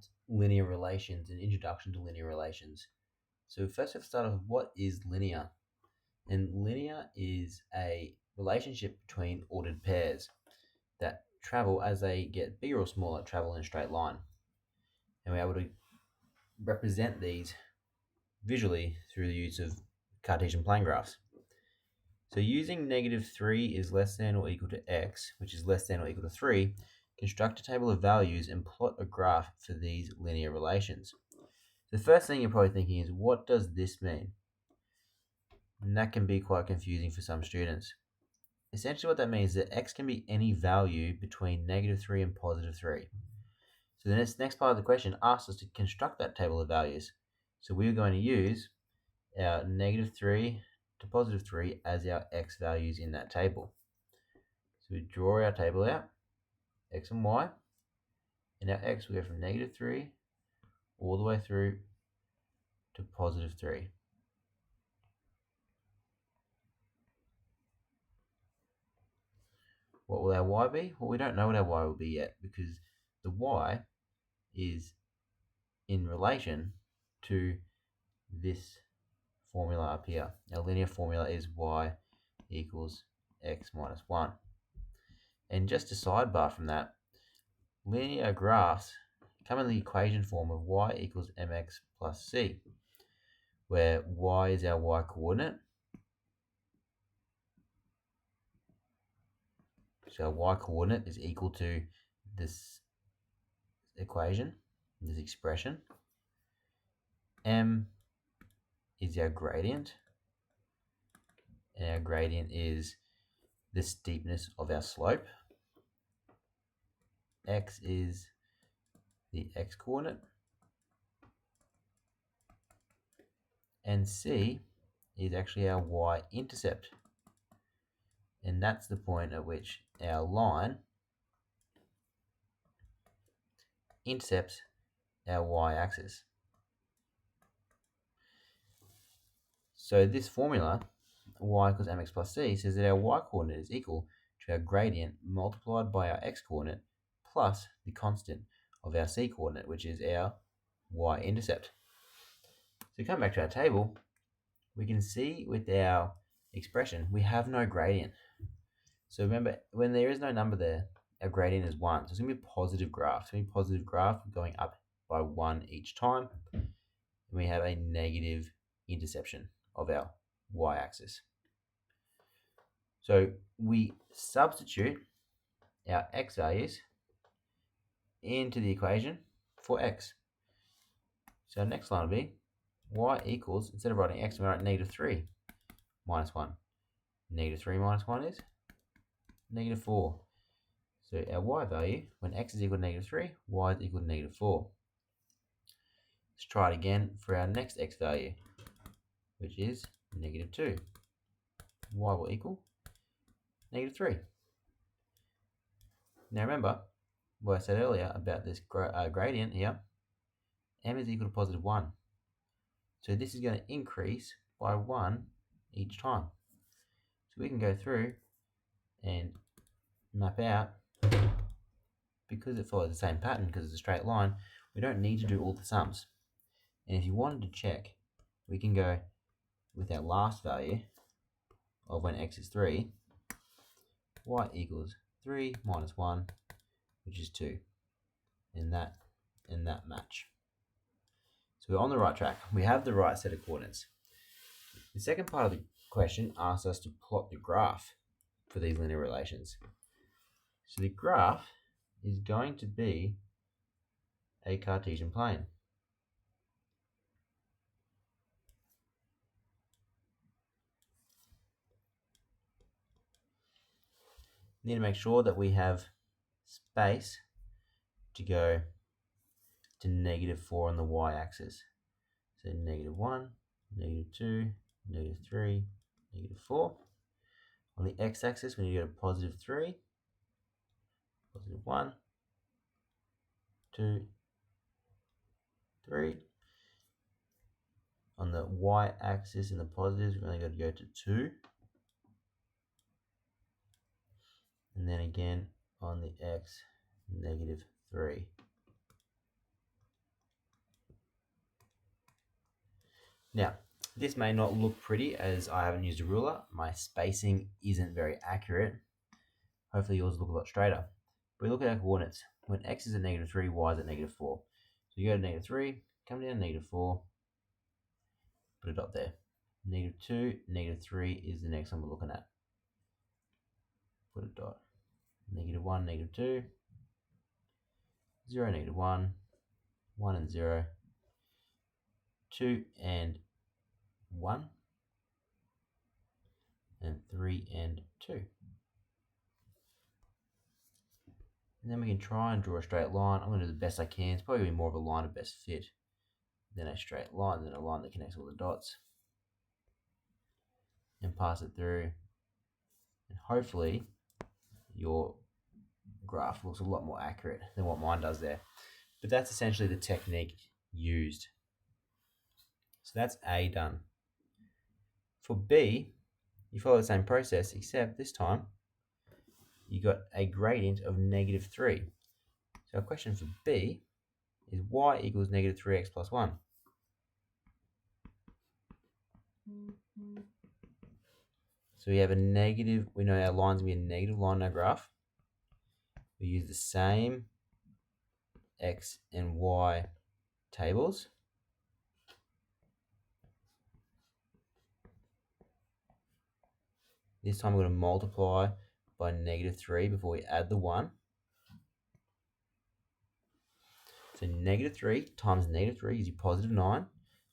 at linear relations and introduction to linear relations. So first we have to start off with what is linear. And linear is a relationship between ordered pairs that travel as they get bigger or smaller, travel in a straight line. And we're able to represent these visually through the use of Cartesian plane graphs. So using -3 is less than or equal to x, which is less than or equal to 3, construct a table of values and plot a graph for these linear relations. The first thing you're probably thinking is, what does this mean? And that can be quite confusing for some students. Essentially what that means is that x can be any value between -3 and +3. So the next part of the question asks us to construct that table of values. So we're going to use our -3 to +3 as our x values in that table. So we draw our table out, x and y, and our x will go from -3 all the way through to +3. What will our y be? Well, we don't know what our y will be yet, because the y is in relation to this formula up here. Our linear formula is y equals x minus 1. And just a sidebar from that, linear graphs come in the equation form of y equals mx plus c, where y is our y coordinate. So our y coordinate is equal to this equation, this expression. M is our gradient, and our gradient is the steepness of our slope. X is the x coordinate, and c is actually our y-intercept, and that's the point at which our line intercepts our y-axis. So this formula, y equals mx plus c, says that our y-coordinate is equal to our gradient multiplied by our x-coordinate plus the constant of our c-coordinate, which is our y-intercept. So come back to our table, we can see with our expression we have no gradient. So remember, when there is no number there, our gradient is 1. So it's going to be a positive graph. It's going to be a positive graph going up by 1 each time. And we have a negative interception of our y-axis. So we substitute our x values into the equation for x. So our next line will be y equals, instead of writing x, we write -3 minus 1. -3 minus 1 is -4. So our y value, when x is equal to -3, y is equal to -4. Let's try it again for our next x value, which is -2. Y will equal -3. Now remember what I said earlier about this gradient here. M is equal to +1. So this is going to increase by 1 each time. So we can go through and map out, because it follows the same pattern, because it's a straight line, we don't need to do all the sums. And if you wanted to check, we can go with our last value of when x is 3, y equals 3 minus 1, which is 2, in that match. So we're on the right track. We have the right set of coordinates. The second part of the question asks us to plot the graph for these linear relations. So the graph is going to be a Cartesian plane. We need to make sure that we have space to go to -4 on the y-axis. So -1, -2, -3, -4. On the x-axis, we need to go to +3, +1, 2, 3. On the y-axis in the positives, we're only going to go to 2. And then again on the x, -3. Now, this may not look pretty as I haven't used a ruler. My spacing isn't very accurate. Hopefully yours look a lot straighter. But we look at our coordinates. When x is at -3, y is at -4. So you go to -3, come down to -4, put a dot there. -2, -3 is the next one we're looking at. Put a dot. -1, -2, 0, -1, 1 and 0, 2 and 1, and 3 and 2. And then we can try and draw a straight line. I'm going to do the best I can. It's probably going to be more of a line of best fit than a straight line, than a line that connects all the dots. And pass it through. And hopefully your graph looks a lot more accurate than what mine does there. But that's essentially the technique used. So that's A done. For B, you follow the same process, except this time you got a gradient of -3. So our question for B is y equals -3x plus 1. So we have a negative, we know our line's going to be a negative line in our graph. We use the same x and y tables. This time we're going to multiply by -3 before we add the 1. So -3 times -3 gives you +9,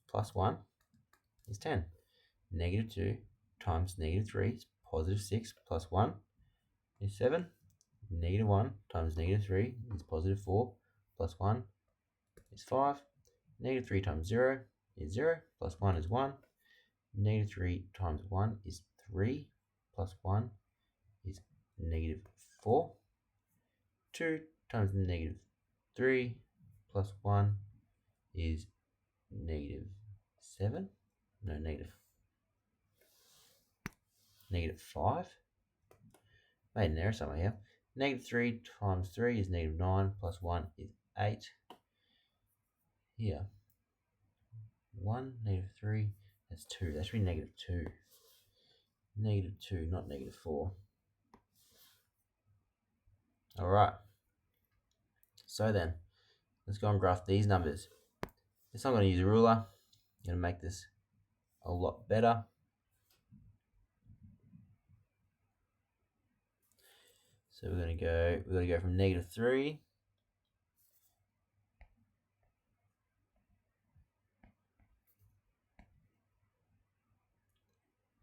plus 1 is 10. -2 times -3 is +6, plus 1 is 7. -1 times -3 is +4, plus 1 is 5. -3 times 0 is 0, plus 1 is 1. -3 times 1 is 3, plus 1 is -4. 2 times -3 plus 1 is -7. No, -5. Made an error somewhere here. -3 times 3 is -9, plus 1 is 8. Here. 1, -3, that's 2. That should be -2. -2, not -4. Alright. So then, let's go and graph these numbers. This time I'm going to use a ruler. I'm going to make this a lot better. So we're going to go from -3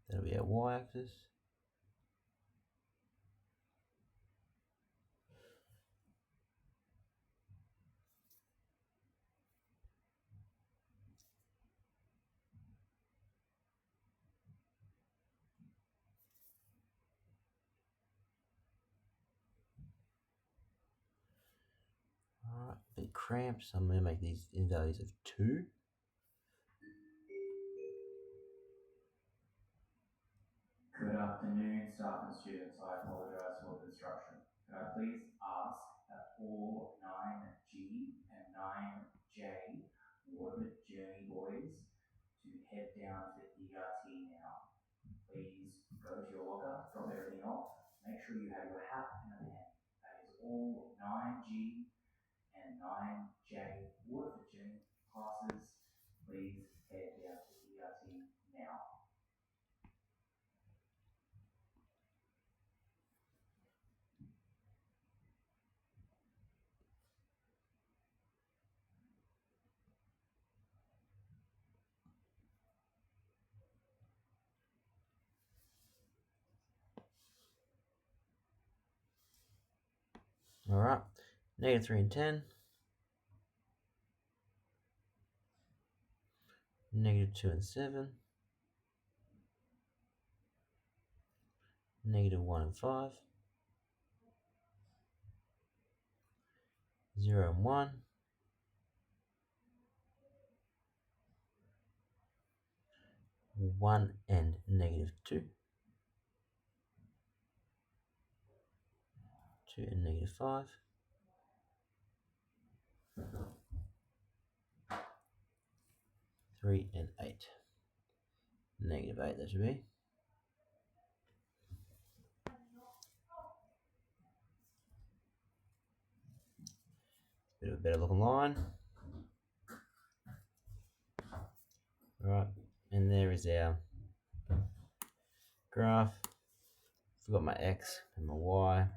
that'll be our y-axis. Alright, a bit cramped, so I'm going to make these in values of 2. Good afternoon, staff and students. I apologise for the disruption. Could I please ask that all 9G and 9J Waterford Journey boys to head down to the ERT now. Please go to your locker, drop everything off. Make sure you have your hat and a pen. That is all 9G and 9J Waterford Journey classes. Please head down to the ERT now. Alright, -3 and 10. -2 and 7. -1 and 5. 0 and 1. 1 and -2. 2 and -5. 3 and 8. Negative 8, that should be. Bit of a better looking line. Right, and there is our graph. Forgot my X and my Y.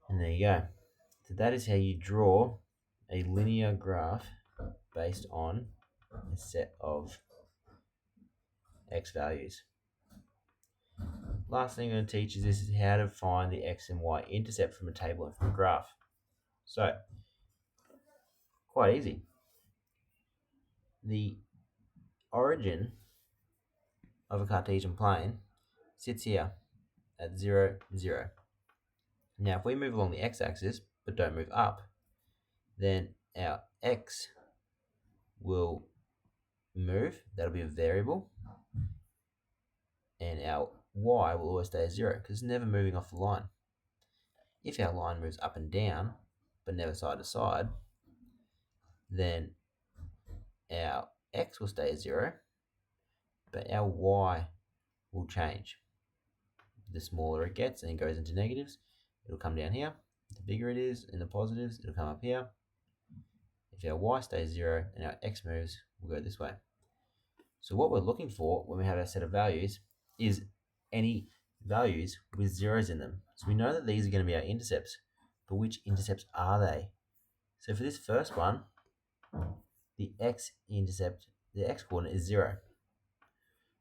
And there you go. So that is how you draw a linear graph based on a set of X values. Last thing I'm going to teach is this is how to find the X and Y intercept from a table and from a graph. So, quite easy. The origin of a Cartesian plane sits here at 0, 0. Now, if we move along the x-axis, but don't move up, then our x will move. That'll be a variable. And our y will always stay at 0 because it's never moving off the line. If our line moves up and down, but never side to side, then our x will stay at 0, but our y will change. The smaller it gets and it goes into negatives, it'll come down here. The bigger it is in the positives, it'll come up here. If our y stays 0 and our x moves, we'll go this way. So what we're looking for when we have our set of values is any values with zeros in them. So we know that these are going to be our intercepts, but which intercepts are they? So for this first one, the x-intercept, the x-coordinate is 0.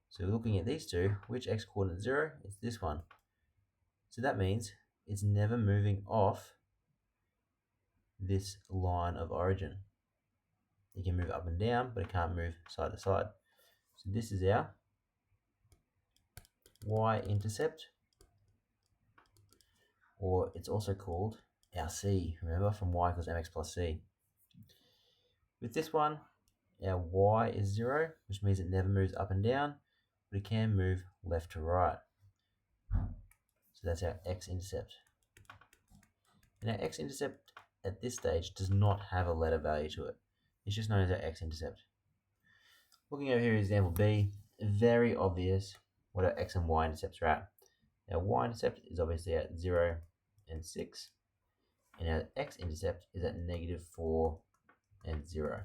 So we're looking at these two, which x-coordinate is 0? It's this one. So that means it's never moving off this line of origin. It can move up and down, but it can't move side to side. So this is our y-intercept, or it's also called our c, remember, from y equals mx plus c. With this one, our y is 0, which means it never moves up and down, but it can move left to right. So that's our x-intercept. And our x-intercept at this stage does not have a letter value to it. It's just known as our x-intercept. Looking over here at example B, very obvious what our x and y intercepts are at. Our y-intercept is obviously at 0 and 6, and our x-intercept is at -4 and 0.